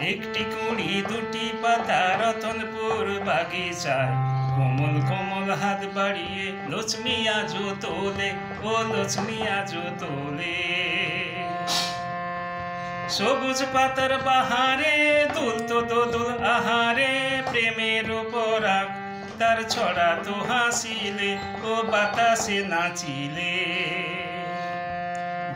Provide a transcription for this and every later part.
একটি কুড়ি দুটি পাতা রতনপুর বাগিচায় কোমল কোমল হাত বাড়িয়ে লক্ষ্মী আজও তোলে, ও লক্ষ্মী আজও তোলে। সবুজ পাতার বাহারে দুলতো দোদুল আহারে, প্রেমের পরাগ তার ছড়া তো হাসিলে, ও বাতাসে নাচিলে।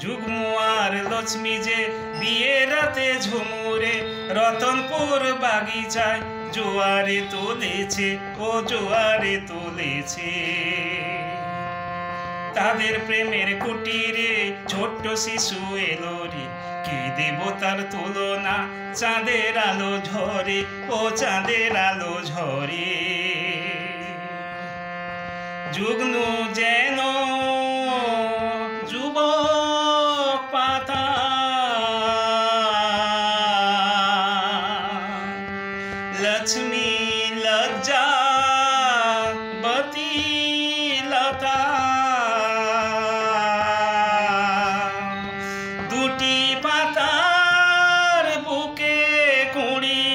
যুগ্মুয়ার লক্ষ্মী যে বিয়ে রাতে ঝুমুরে, রতনপুর বাগিচায় জোয়ারে তুলেছে, ও জোয়ারে তুলেছে। তাদের প্রেমের কুটিরে ছোট্ট শিশু এলো রে, কি দেবতার তুলনা, চাঁদের আলো ঝরে, ও চাঁদের আলো ঝরে। যুগ্নু যেন যুবক পাতা, লক্ষ্মী লজ্জাবতী লতা। দুটি পাতার বুকে কুড়ি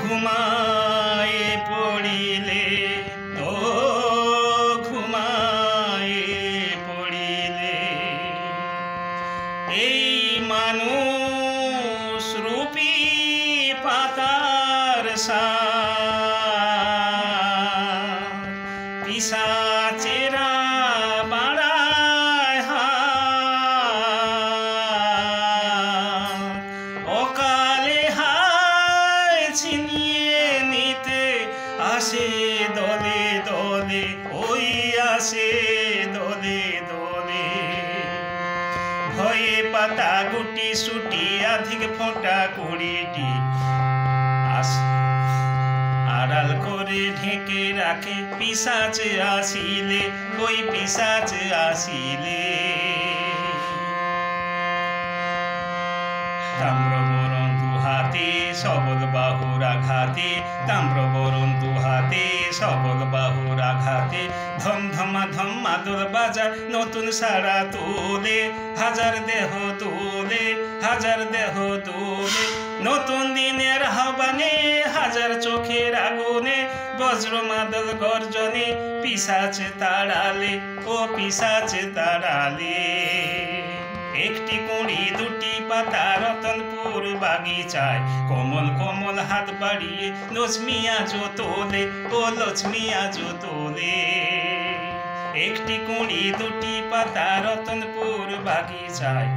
ঘুমায়ে পড়িলে, ও ঘুমায়ে পড়িলে। এই মানুষ রূপী পাতার সার পিশাচেরা বাড়ায় হাত, অকালে হায় ছিনিয়ে নিতে আসে দলে দলে, ওই আসে দলে দলে। ভয়ে পাতা গুটি সুটি অধিক ফোঁটা কুড়িটি, আড়াল করে ঢেকে রাখে পিশাচ আসিলে, ওই পিশাচ আসিলে। তাম্রবরণ দুহাতে সবল বাহুর আঘাতে, তাম্রবরণ দুহাতে সবল বাহুর আঘাতে। ধম ধমা ধম মাদল বাজার নতুন সারা তোলে, হাজার দেহ তোলে, হাজার দেহ তোলে। নতুন দিনের আহ্বানে হাজার চোখের আগুনে, বজ্র মাদল গর্জনে পিশাচ তাড়ালে, ও পিশাচ তাড়ালে। একটি কুড়ি দুটি পাতা রতনপুর বাগিচায় কোমল কোমল হাত বাড়িয়ে লক্ষ্মী আজও তোলে, ও লক্ষ্মী আজও তোলে। একটি কুড়ি দুটি পাতা রতনপুর বাগিচায়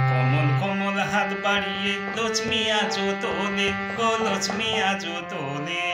কোমল কোমল হাত বাড়িয়ে লক্ষ্মী আজও তোলে, ও লক্ষ্মী আজও তোলে।